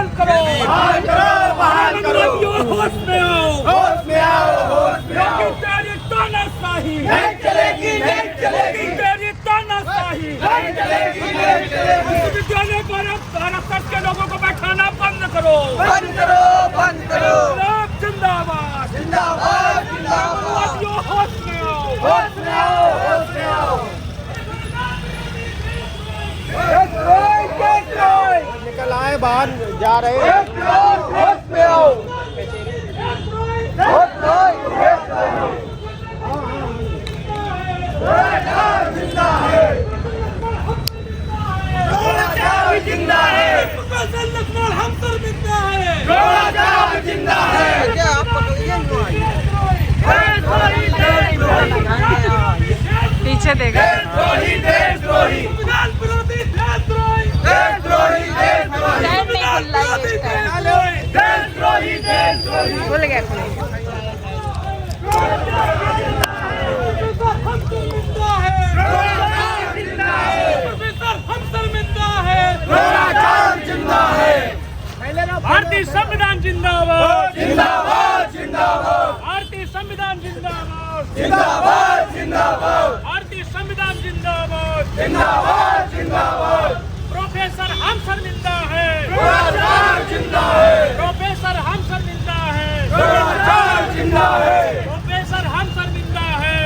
बहाल करो, बहाल करो। होश में आओ, होश में आओ, होश में आओ। तेरी तानाशाही नहीं चलेगी, नहीं चलेगी। तेरी तानाशाही नहीं चलेगी, नहीं चलेगी। विश्वविद्यालय भारत के लोगों को बैठाना बंद करो, बंद करो, बंद करो। जिंदाबाद, जिंदाबाद, जिंदाबाद। होश में आओ, होश में आओ, होश में आओ। निकल आए बाहर जा रहे हैं। होश में आओ, होश में आओ। जिंदा है, जिंदा है। प्रोफेसर लक्ष्मण हम शर्मिंदा है, जिंदा है। क्या आप पकड़िए पीछे देखा देशद्रोही, देशद्रोही, विरोधी, देशद्रोही, देशद्रोही, देशद्रोही, देशद्रोही, देशद्रोही। भूल गया भारतीय संविधान जिंदाबाद, जिंदाबाद, जिंदाबाद। भारतीय संविधान जिंदाबाद, जिंदाबाद, जिंदाबाद। भारतीय संविधान जिंदाबाद, जिंदाबाद, जिंदाबाद। प्रोफेसर हम शर्मिंदा है, जिंदा है। प्रोफेसर हम शर्मिंदा है, जिंदा है। प्रोफेसर हम शर्मिंदा है,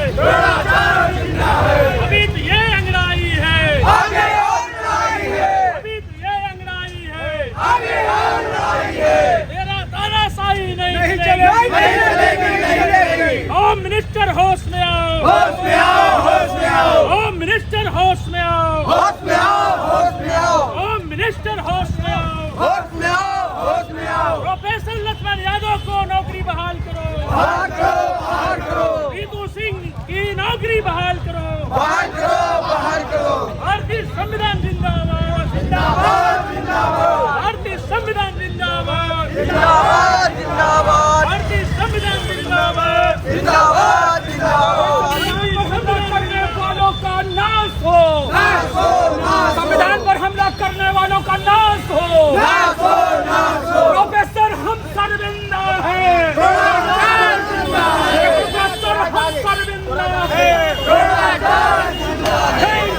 जिंदा है। अभी तो ये अंगड़ाई है, आगे अंगड़ाई है। अभी तो ये अंगड़ाई है, आगे अंगड़ाई है। तेरा तानाशाही नहीं चलेगी, नहीं चलेगी, नहीं चलेगी। होम मिनिस्टर होश में आओ, होश में आओ, होश में आओ। होम मिनिस्टर होश में आओ, होश में आओ, होश में आओ। होम मिनिस्टर होश में आओ, होश में आओ, होश में आओ। प्रोफेसर लक्ष्मण यादव को नौकरी बहाल करो, बहाल करो, बहाल करो। रीतू सिंह की नौकरी बहाल करो, बहाल करो, बहाल करो। भारतीय संविधान जिंदाबाद, जिंदाबाद, जिंदाबाद। भारतीय संविधान जिंदाबाद, जिंदाबाद, जिंदाबाद। भारतीय संविधान जिंदाबाद, जिंदाबाद, जिंदाबाद। हमला करने वालों का नाश हो, नाश हो, नाश। संविधान पर हमला करने वालों का नाश हो, नाश हो, नाश हो। प्रोफेसर हम शर्मिंदा है, प्रोफेसर हम शर्मिंदा है।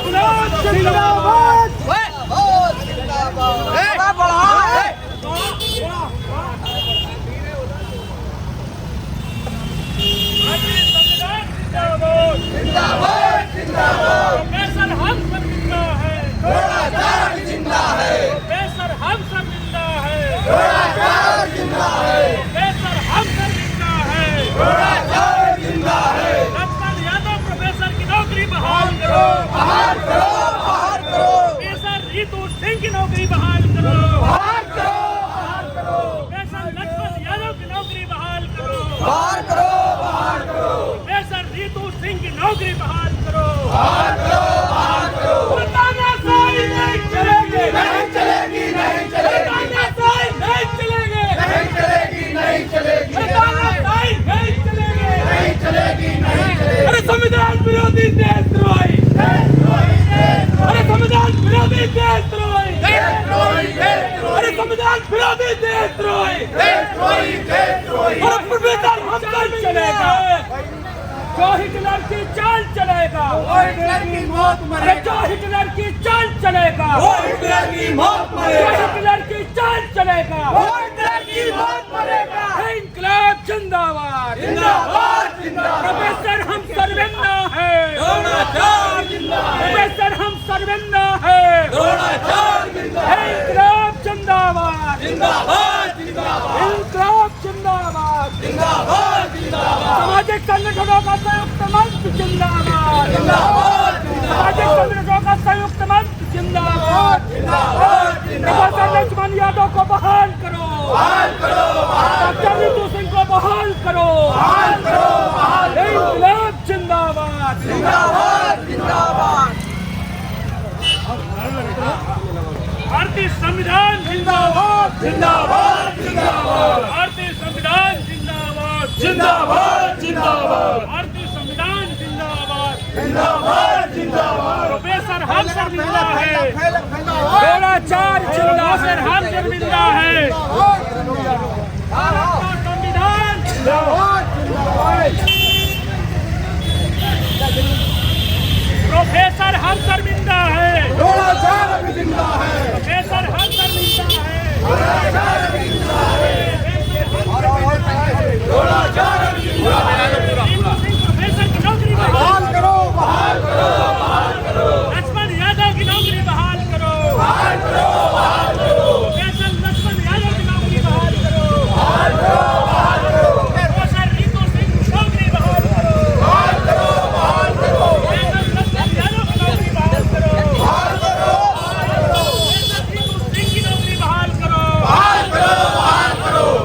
जिंदाबाद, जिंदाबाद। जिंदाबाद, जिंदाबाद। प्रोफेसर हम शर्मिंदा है, जिंदा है। प्रोफेसर हम शर्मिंदा है, जिंदा है। प्रोफेसर हम शर्मिंदा है, जिंदा है। लक्ष्मण यादव प्रोफेसर की नौकरी बहाल करो, बहाल करो, बहाल करो। प्रोफेसर रीतू सिंह की नौकरी बहाल करो, बहाल करो, बहाल करो। प्रोफेसर लक्ष्मण यादव की नौकरी बहाल करो, बहाल करो, बहाल करो। प्रोफेसर रीतू सिंह की नौकरी बहाल करो, बहाल करो, बहाल करो। तानाशाही नहीं चलेगी, नहीं चलेगी, नहीं चलेगी। तानाशाही नहीं चलेगी, नहीं चलेगी, नहीं चलेगी। तानाशाही नहीं चलेगी, नहीं चलेगी, नहीं चलेगी। अरे संविधान विरोधी देशद्रोही, देशद्रोही, देशद्रोही। अरे संविधान विरोधी देशद्रोही, देशद्रोही, देशद्रोही। अरे संविधान विरोधी देशद्रोही, देशद्रोही, देशद्रोही। अरे प्रोफेसर हम कल चलेगा, जो हिटलर की चाल चलेगा, वो हिटलर की मौत मरेगा। जो हिटलर की चाल चलेगा, वो हिटलर की मौत मरेगा। जो हिटलर की चाल चलेगा, वो हिटलर की मौत मरेगा। इंकलाब जिंदाबाद, जिंदाबाद, जिंदाबाद। प्रोफेसर हम शर्मिंदा है, द्रोणाचार्य जिंदाबाद। प्रोफेसर हम शर्मिंदा है, द्रोणाचार्य जिंदाबाद। इंकलाब जिंदाबाद, जिंदाबाद, जिंदाबाद। इंकलाब जिंदाबाद, जिंदाबाद, जिंदाबाद। सामाजिक संगठनों का संयुक्त मंच जिंदाबाद, जिंदाबाद। सामाजिक संगठनों का संयुक्त मंच जिंदाबाद, जिंदाबाद। प्रोफेसर लक्ष्मण यादव को बहाल करो, बहाल करो, डॉक्टर रीतू सिंह को बहाल करो, बहाल करो, बहाल करो। इंकलाब जिंदाबाद, जिंदाबाद, जिंदाबाद। भारतीय संविधान जिंदाबाद, जिंदाबाद, जिंदाबाद। भारतीय संविधान जिंदाबाद, जिंदाबाद, जिंदाबाद। भारतीय संविधान जिंदाबाद, जिंदाबाद, जिंदाबाद। प्रोफेसर हम शर्मिंदा है, गोलाचार जिंदाबाद। प्रोफेसर हम शर्मिंदा है। संविधान प्रोफेसर हम शर्मिंदा है। प्रोफेसर हम शर्मिंदा है। प्रोफेसर की नौकरी बहाल करो। लक्ष्मण यादव की नौकरी बहाल करो। प्रोफेसर लक्ष्मण यादव की नौकरी बहाल करो। प्रोफेसर रितु सिंह की नौकरी बहाल करो। प्रोफेसर लक्ष्मण यादव की नौकरी बहाल करो। प्रोफेसर रितु सिंह की नौकरी बहाल करो।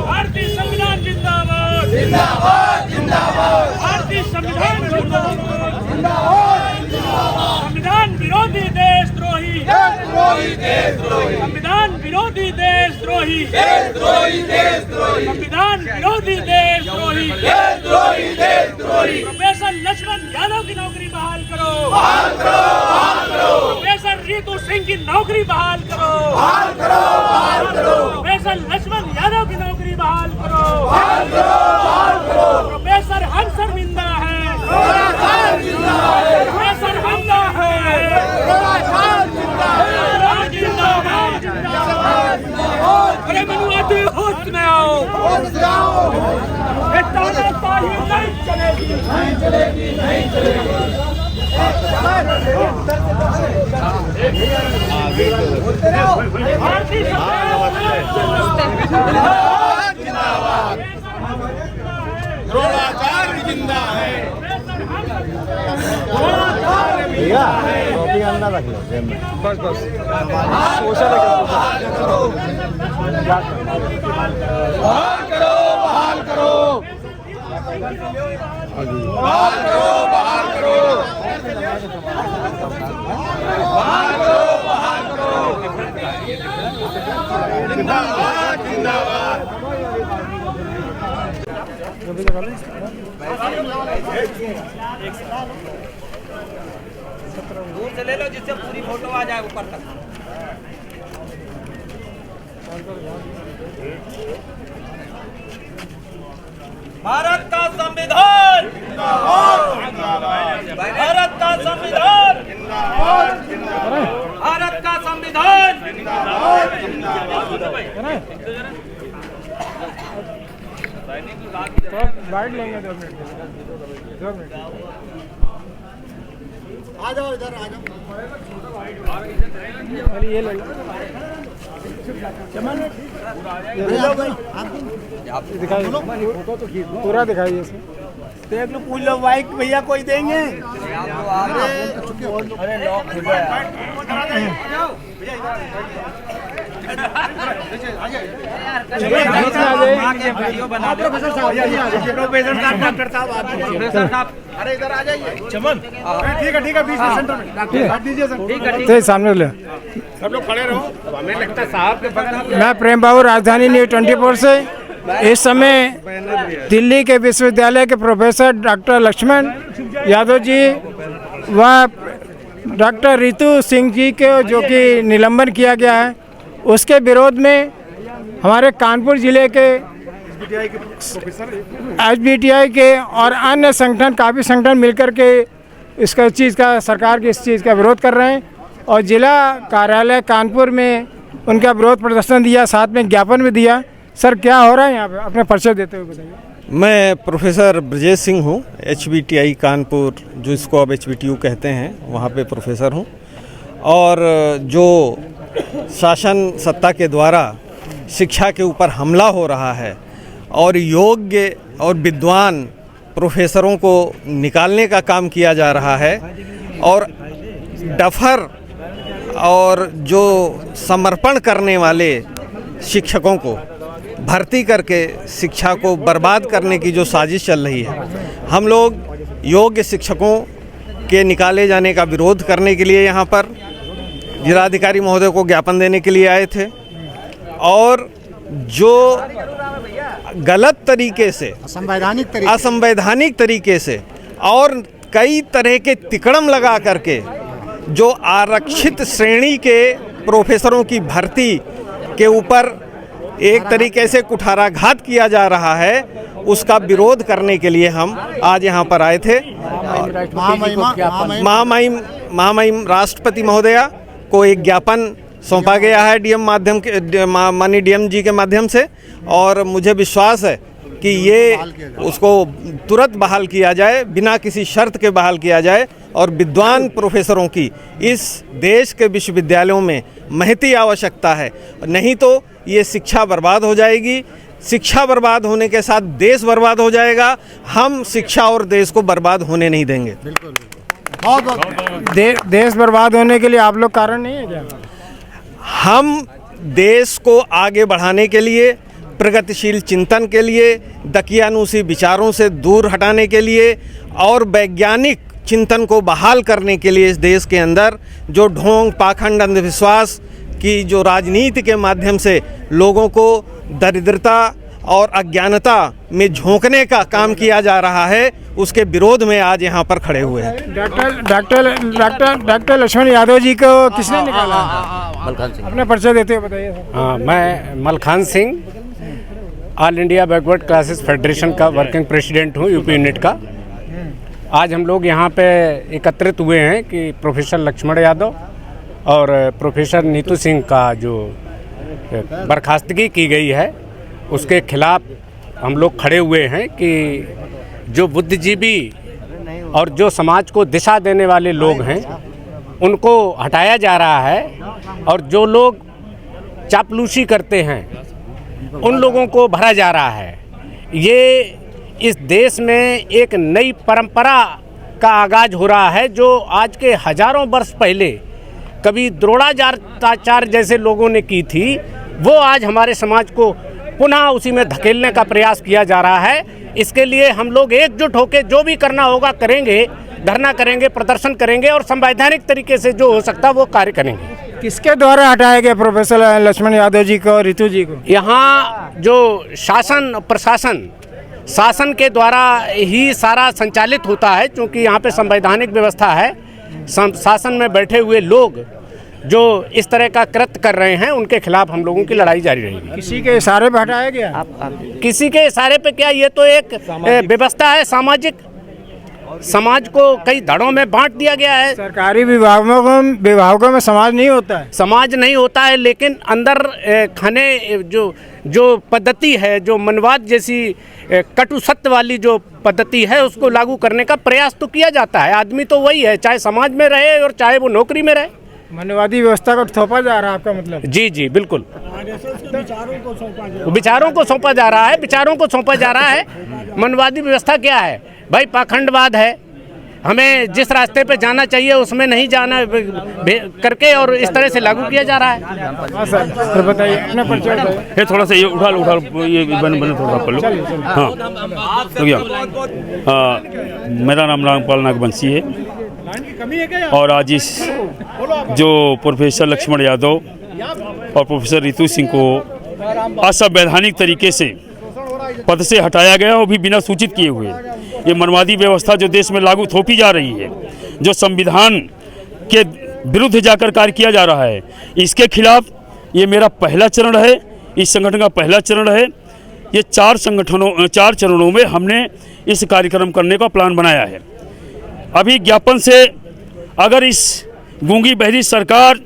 भारतीय संविधान जिंदाबाद। भारतीय संविधान जिंदाबाद। संविधान विरोधी देशद्रोही। संविधान विरोधी देशद्रोही। संविधान विरोधी देशद्रोही। प्रोफेसर लक्ष्मण यादव की नौकरी बहाल करो। प्रोफेसर रितु सिंह की नौकरी बहाल करो। प्रोफेसर लक्ष्मण यादव की नौकरी बहाल करो। प्रोफेसर हम शर्मिंदा है। प्रोफेसर हमला है। अरे मनुवादी होश में आओ। ये तानाशाही नहीं चलेगी। भारतीय भैया टोपी अंदर रख लो जेब में। बस सोशल बहाल करो। दूर से ले लो जिससे पूरी फोटो आ जाए ऊपर तक। भारत का संविधान। भारत का संविधान। भारत का संविधान। गाइड लेंगे 2 मिनट। आ जाओ इधर आ जाओ। ये ले लो। दिखाइए फोटो तो पूरा दिखाइए इसमें। देख लो पूछ लो बाइक भैया कोई देंगे। अरे लॉक खुल गया। अरे इधर आ जाइए। चमन ठीक है बीच में सेंटर में काट दीजिए सर। ठीक है सामने ले सब लोग खड़े रहो। हमें लगता है साहब के बगल। मैं प्रेम बाबू राजधानी न्यूज़ 24 से। इस समय दिल्ली के विश्वविद्यालय के प्रोफेसर डॉक्टर लक्ष्मण यादव जी व डॉक्टर रितु सिंह जी के जो कि निलंबन किया गया है उसके विरोध में हमारे कानपुर जिले के SBTI के और अन्य संगठन काफ़ी संगठन मिलकर के इसका चीज़ का सरकार की इस चीज़ का विरोध कर रहे हैं और जिला कार्यालय कानपुर में उनका विरोध प्रदर्शन दिया, साथ में ज्ञापन भी दिया। सर क्या हो रहा है यहाँ पे, अपने परिचय देते हुए बताइए। मैं प्रोफेसर ब्रजेश सिंह हूँ, HBTI कानपुर जो इसको अब HBTU कहते हैं वहाँ पे प्रोफेसर हूँ। और जो शासन सत्ता के द्वारा शिक्षा के ऊपर हमला हो रहा है और योग्य और विद्वान प्रोफेसरों को निकालने का काम किया जा रहा है और डफर और जो समर्पण करने वाले शिक्षकों को भर्ती करके शिक्षा को बर्बाद करने की जो साजिश चल रही है, हम लोग योग्य शिक्षकों के निकाले जाने का विरोध करने के लिए यहाँ पर जिलाधिकारी महोदय को ज्ञापन देने के लिए आए थे। और जो गलत तरीके से असंवैधानिक तरीके से और कई तरह के तिकड़म लगा करके जो आरक्षित श्रेणी के प्रोफेसरों की भर्ती के ऊपर एक तरीके से कुठाराघात किया जा रहा है, उसका विरोध करने के लिए हम आज यहाँ पर आए थे। महामहिम राष्ट्रपति महोदया को एक ज्ञापन सौंपा गया है माननीय डीएम जी के माध्यम से, और मुझे विश्वास है कि ये उसको तुरंत बहाल किया जाए, बिना किसी शर्त के बहाल किया जाए, और विद्वान प्रोफेसरों की इस देश के विश्वविद्यालयों में महती आवश्यकता है। नहीं तो ये शिक्षा बर्बाद हो जाएगी, शिक्षा बर्बाद होने के साथ देश बर्बाद हो जाएगा। हम शिक्षा और देश को बर्बाद होने नहीं देंगे। देश बर्बाद होने के लिए आप लोग कारण नहीं है क्या? हम देश को आगे बढ़ाने के लिए, प्रगतिशील चिंतन के लिए, दकियानूसी विचारों से दूर हटाने के लिए और वैज्ञानिक चिंतन को बहाल करने के लिए इस देश के अंदर जो ढोंग, पाखंड, अंधविश्वास की जो राजनीति के माध्यम से लोगों को दरिद्रता और अज्ञानता में झोंकने का काम किया जा रहा है, उसके विरोध में आज यहाँ पर खड़े हुए हैं। डॉक्टर लक्ष्मण यादव जी को किसने निकाला? अपना परिचय देते हुए बताइए। हाँ, मैं Malkhan Singh, all India backward classes federation का वर्किंग प्रेसिडेंट हूँ, यूपी यूनिट का। आज हम लोग यहाँ पे एकत्रित हुए हैं कि प्रोफेसर लक्ष्मण यादव और प्रोफेसर नीतू सिंह का जो बर्खास्तगी की गई है उसके खिलाफ हम लोग खड़े हुए हैं कि जो बुद्धिजीवी और जो समाज को दिशा देने वाले लोग हैं उनको हटाया जा रहा है, और जो लोग चापलूसी करते हैं उन लोगों को भरा जा रहा है। ये इस देश में एक नई परंपरा का आगाज हो रहा है, जो आज के हजारों वर्ष पहले कभी द्रोणाचार्य जैसे लोगों ने की थी, वो आज हमारे समाज को पुनः उसी में धकेलने का प्रयास किया जा रहा है। इसके लिए हम लोग एकजुट होकर जो भी करना होगा करेंगे, धरना करेंगे, प्रदर्शन करेंगे और संवैधानिक तरीके से जो हो सकता है वो कार्य करेंगे। किसके द्वारा हटाया गया प्रोफेसर लक्ष्मण यादव जी को और ऋतु जी को? यहाँ जो शासन के द्वारा ही सारा संचालित होता है, क्योंकि यहाँ पे संवैधानिक व्यवस्था है। शासन में बैठे हुए लोग जो इस तरह का कृत्य कर रहे हैं उनके खिलाफ हम लोगों की लड़ाई जारी रहेगी। किसी के इशारे पे हटाया गया? किसी के इशारे पे क्या, ये तो एक व्यवस्था है सामाजिक। समाज को कई धड़ों में बांट दिया गया है। सरकारी विभागों में समाज नहीं होता है, समाज नहीं होता है, लेकिन अंदर खाने जो पद्धति है, जो मनवाद जैसी कटु सत्य वाली जो पद्धति है, उसको लागू करने का प्रयास तो किया जाता है। आदमी तो वही है, चाहे समाज में रहे और चाहे वो नौकरी में रहे। मनवादी व्यवस्था को थोपा जा रहा है, आपका मतलब? जी बिल्कुल। विचारों को सौंपा जा रहा है, विचारों को सौंपा जा रहा है। मनवादी व्यवस्था क्या है भाई? पाखंडवाद है। हमें जिस रास्ते पे जाना चाहिए उसमें नहीं जाना करके और इस तरह से लागू किया जा रहा है। हाँ सर, बताइए अपना परिचय। ये थोड़ा सा ये उठा ये बन थोड़ा कर लो। हाँ, तो क्या, मेरा नाम रामपाल नागवंशी है, और आज इस जो प्रोफेसर लक्ष्मण यादव और प्रोफेसर ऋतु सिंह को असंवैधानिक तरीके से पद से हटाया गया, और भी बिना सूचित किए हुए। ये मनवादी व्यवस्था जो देश में लागू थोपी जा रही है, जो संविधान के विरुद्ध जाकर कार्य किया जा रहा है, इसके खिलाफ ये मेरा पहला चरण है, इस संगठन का पहला चरण है। ये 4 चरणों में हमने इस कार्यक्रम करने का प्लान बनाया है। अभी ज्ञापन से अगर इस गूंगी बहरी सरकार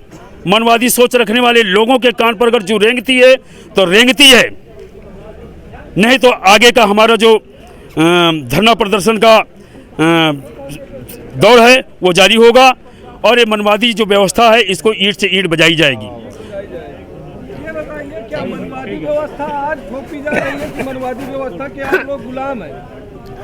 मनवादी सोच रखने वाले लोगों के कान पर अगर जो रेंगती है तो रेंगती है, नहीं तो आगे का हमारा जो धरना प्रदर्शन का दौर है वो जारी होगा, और ये मनवादी जो व्यवस्था है इसको ईंट से ईंट बजाई जाएगी। ये बताइए, क्या मनवादी व्यवस्था आज थोपी जा रही है कि मनवादी व्यवस्था के आप लोग गुलाम हैं?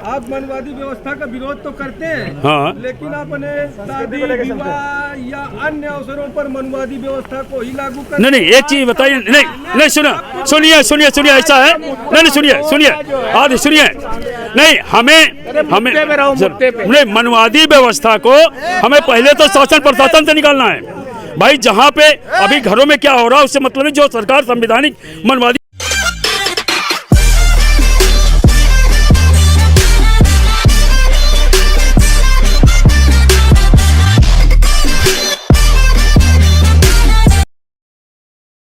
आप मनवादी व्यवस्था का विरोध तो करते हैं, हाँ, लेकिन अपने शादी विवाह या अन्य अवसरों पर मनवादी व्यवस्था को ही लागू कर। नहीं, एक चीज बताइए। नहीं, सुनिए, ऐसा है। नहीं, सुनिए, नहीं, हमें मनवादी व्यवस्था को हमें पहले तो शासन प्रशासन से निकालना है भाई। जहाँ पे अभी घरों में क्या हो रहा है उससे मतलब है जो सरकार संवैधानिक मनवादी